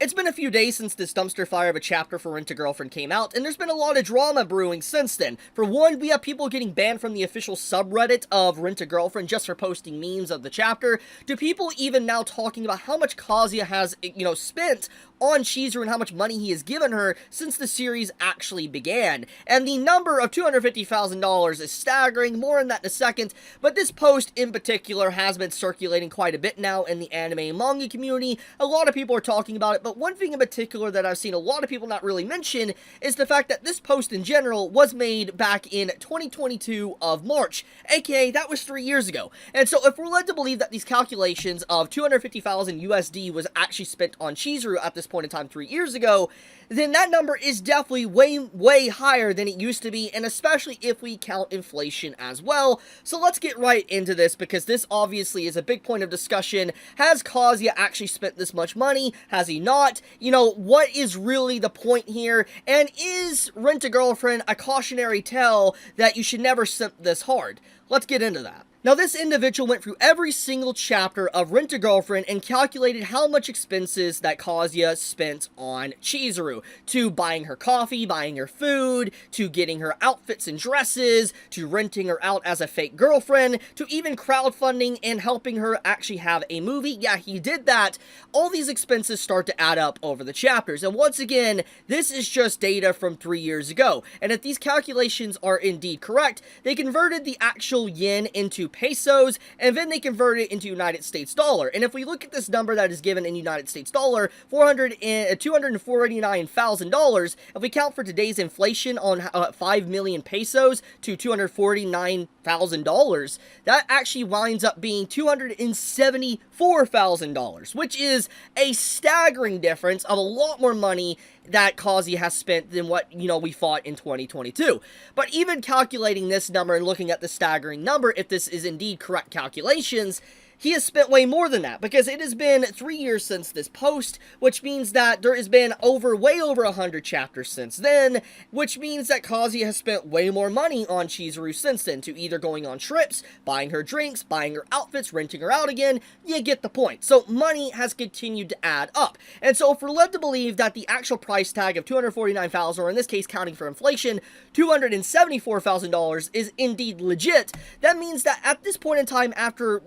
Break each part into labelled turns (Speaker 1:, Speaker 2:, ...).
Speaker 1: It's been a few days since this dumpster fire of a chapter for Rent-A-Girlfriend came out, and there's been a lot of drama brewing since then. For one, we have people getting banned from the official subreddit of Rent-A-Girlfriend just for posting memes of the chapter, to people even now talking about how much Kazuya has, spent on Chizuru and how much money he has given her since the series actually began. And the number of $250,000 is staggering, more on that in a second, but this post in particular has been circulating quite a bit now in the anime and manga community. A lot of people are talking about it, but one thing in particular that I've seen a lot of people not really mention is the fact that this post in general was made back in 2022 of March, aka that was 3 years ago. And so if we're led to believe that these calculations of 250,000 USD was actually spent on Chizuru at this point in time 3 years ago, then that number is definitely way higher than it used to be, and especially if we count inflation as well. So let's get right into this, because this obviously is a big point of discussion. Has Kazuya actually spent this much money? Has he not? What is really the point here? And is Rent-A-Girlfriend a cautionary tale that you should never simp this hard? Let's get into that. Now, this individual went through every single chapter of Rent-A-Girlfriend and calculated how much expenses that Kazuya spent on Chizuru, to buying her coffee, buying her food, to getting her outfits and dresses, to renting her out as a fake girlfriend, to even crowdfunding and helping her actually have a movie. Yeah, he did that. All these expenses start to add up over the chapters, and once again, this is just data from 3 years ago, and if these calculations are indeed correct, they converted the actual yen into pesos, and then they convert it into United States dollar. And if we look at this number that is given in United States dollar, $249,000, if we count for today's inflation on 5 million pesos to $249,000, that actually winds up being $274,000, which is a staggering difference of a lot more money that Kazuya has spent than what, we fought in 2022. But even calculating this number and looking at the staggering number, if this is indeed correct calculations, he has spent way more than that, because it has been 3 years since this post, which means that there has been way over 100 chapters since then, which means that Kazuya has spent way more money on Chizuru since then, to either going on trips, buying her drinks, buying her outfits, renting her out again. You get the point. So money has continued to add up. And so if we're led to believe that the actual price tag of $249,000, or in this case counting for inflation, $274,000 is indeed legit, that means that at this point in time, after,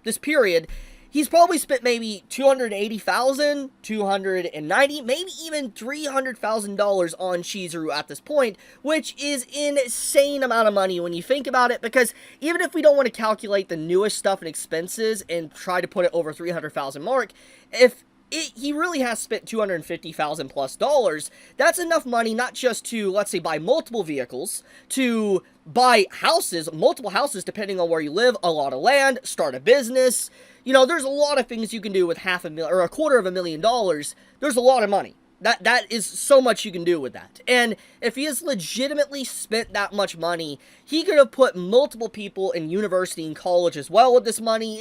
Speaker 1: this period, he's probably spent maybe $280,000, $290,000, maybe even $300,000 on Chizuru at this point, which is insane amount of money when you think about it, because even if we don't want to calculate the newest stuff and expenses and try to put it over $300,000 mark, he really has spent $250,000 plus dollars. That's enough money not just to, let's say, buy multiple vehicles, to buy houses, multiple houses depending on where you live, a lot of land, start a business. There's a lot of things you can do with $500,000 or $250,000. There's a lot of money. That is so much you can do with that. And if he has legitimately spent that much money, he could have put multiple people in university and college as well with this money.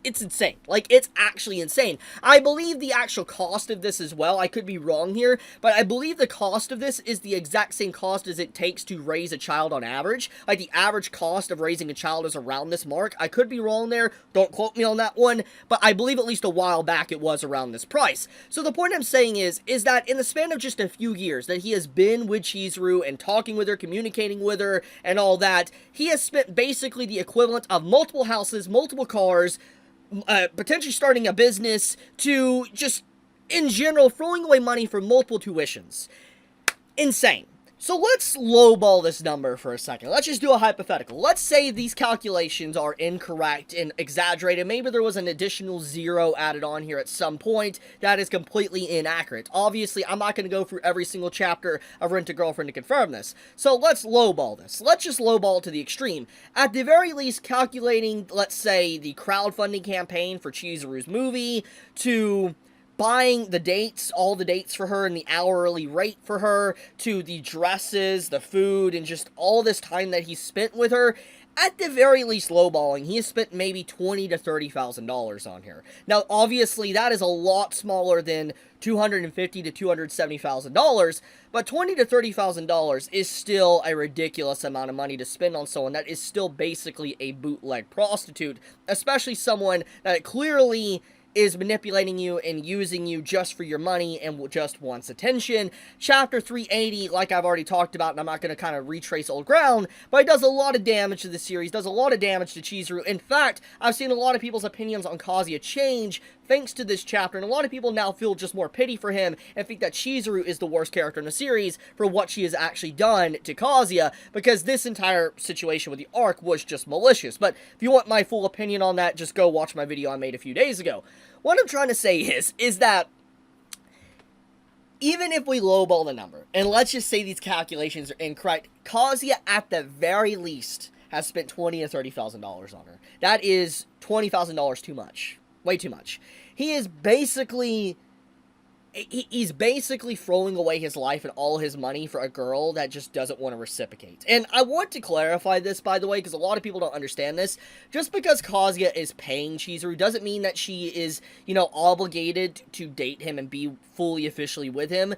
Speaker 1: It's insane. Like, it's actually insane. I believe the actual cost of this as well, I could be wrong here, but I believe the cost of this is the exact same cost as it takes to raise a child on average. Like, the average cost of raising a child is around this mark. I could be wrong there. Don't quote me on that one, but I believe at least a while back it was around this price. So the point I'm saying is that in the span of just a few years that he has been with Chizuru and talking with her, communicating with her, and all that, he has spent basically the equivalent of multiple houses, multiple cars, potentially starting a business, to just, in general, throwing away money for multiple tuitions. Insane. So let's lowball this number for a second. Let's just do a hypothetical. Let's say these calculations are incorrect and exaggerated. Maybe there was an additional zero added on here at some point that is completely inaccurate. Obviously, I'm not going to go through every single chapter of Rent-A-Girlfriend to confirm this. So let's lowball this. Let's just lowball it to the extreme. At the very least, calculating, let's say, the crowdfunding campaign for Chizuru's movie, to buying the dates, all the dates for her and the hourly rate for her, to the dresses, the food, and just all this time that he spent with her, at the very least lowballing, he has spent maybe $20,000 to $30,000 on here. Now, obviously, that is a lot smaller than $250,000 to $270,000, but $20,000 to $30,000 is still a ridiculous amount of money to spend on someone that is still basically a bootleg prostitute, especially someone that clearly is manipulating you and using you just for your money and just wants attention. Chapter 380, like I've already talked about, and I'm not going to kind of retrace old ground, but it does a lot of damage to the series, does a lot of damage to Chizuru. In fact, I've seen a lot of people's opinions on Kazuya change thanks to this chapter, and a lot of people now feel just more pity for him and think that Chizuru is the worst character in the series for what she has actually done to Kazuya, because this entire situation with the arc was just malicious. But if you want my full opinion on that, just go watch my video I made a few days ago. What I'm trying to say is that even if we lowball the number, and let's just say these calculations are incorrect, Kazuya at the very least has spent $20,000 to $30,000 on her. That is $20,000 too much. Way too much. He's basically throwing away his life and all his money for a girl that just doesn't want to reciprocate. And I want to clarify this, by the way, because a lot of people don't understand this. Just because Kazuya is paying Chizuru doesn't mean that she is, obligated to date him and be fully officially with him.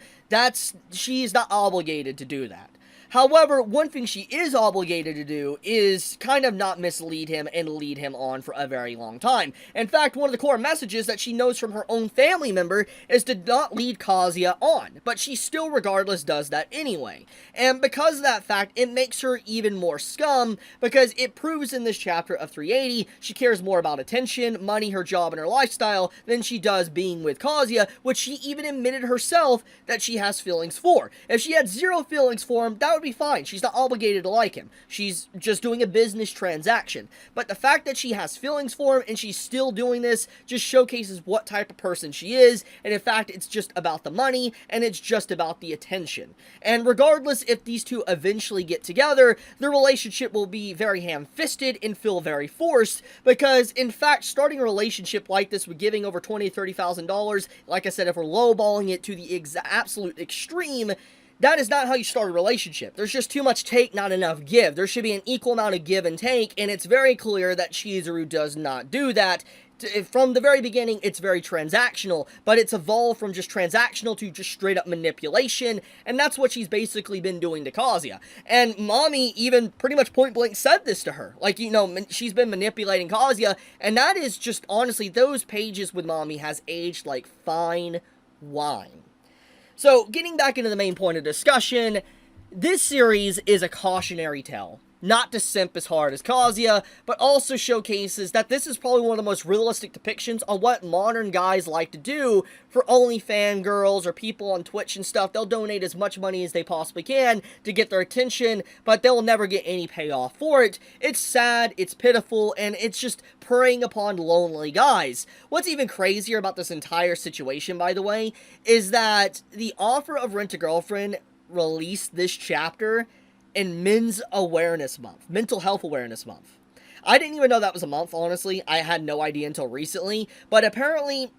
Speaker 1: She's not obligated to do that. However, one thing she is obligated to do is kind of not mislead him and lead him on for a very long time. In fact, one of the core messages that she knows from her own family member is to not lead Kazuya on, but she still regardless does that anyway. And because of that fact, it makes her even more scum, because it proves in this chapter of 380 she cares more about attention, money, her job, and her lifestyle than she does being with Kazuya, which she even admitted herself that she has feelings for. If she had zero feelings for him, that would be fine. She's not obligated to like him. She's just doing a business transaction. But the fact that she has feelings for him and she's still doing this just showcases what type of person she is. And in fact, it's just about the money and it's just about the attention. And regardless if these two eventually get together, their relationship will be very ham-fisted and feel very forced, because in fact, starting a relationship like this with giving over $20,000 to $30,000, like I said, if we're lowballing it to the absolute extreme, that is not how you start a relationship. There's just too much take, not enough give. There should be an equal amount of give and take, and it's very clear that Chizuru does not do that. From the very beginning, it's very transactional, but it's evolved from just transactional to just straight up manipulation, and that's what she's basically been doing to Kazuya. And Mommy even pretty much point blank said this to her. Like, she's been manipulating Kazuya, and that is just, honestly, those pages with Mommy has aged like fine wine. So, getting back into the main point of discussion, this series is a cautionary tale. Not to simp as hard as Kazuya, but also showcases that this is probably one of the most realistic depictions on what modern guys like to do for only fangirls or people on Twitch and stuff. They'll donate as much money as they possibly can to get their attention, but they'll never get any payoff for it. It's sad, it's pitiful, and it's just preying upon lonely guys. What's even crazier about this entire situation, by the way, is that the offer of Rent-A-Girlfriend released this chapter in Men's Awareness Month, Mental Health Awareness Month. I didn't even know that was a month, honestly. I had no idea until recently, but apparently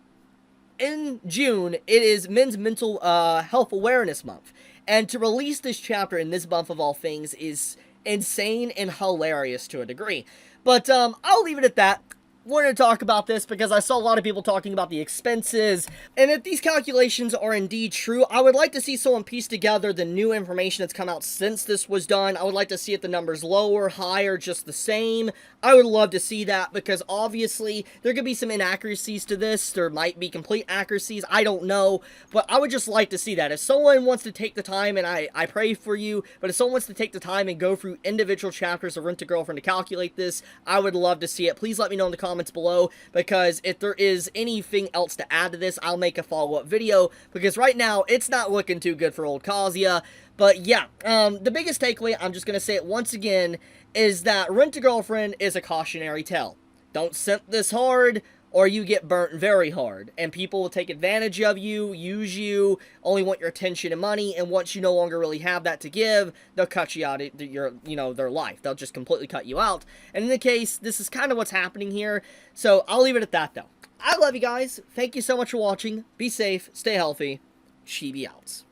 Speaker 1: in June, it is Men's Mental Health Awareness Month. And to release this chapter in this month of all things is insane and hilarious to a degree. But I'll leave it at that. Wanted to talk about this because I saw a lot of people talking about the expenses, and if these calculations are indeed true, I would like to see someone piece together the new information that's come out since this was done. I would like to see if the number's lower, higher, just the same. I would love to see that, because obviously there could be some inaccuracies to this. There might be complete accuracies, I don't know, but I would just like to see that. If someone wants to take the time, and I pray for you, but if someone wants to take the time and go through individual chapters of Rent-A-Girlfriend to calculate this, I would love to see it. Please let me know in the comments below, because if there is anything else to add to this, I'll make a follow-up video, because right now it's not looking too good for old Kazuya. But yeah, the biggest takeaway, I'm just going to say it once again, is that Rent-A-Girlfriend is a cautionary tale. Don't simp this hard, or you get burnt very hard, and people will take advantage of you, use you, only want your attention and money, and once you no longer really have that to give, they'll cut you out of their life. They'll just completely cut you out. And in the case, this is kind of what's happening here, so I'll leave it at that, though. I love you guys. Thank you so much for watching. Be safe, stay healthy. Chibi out.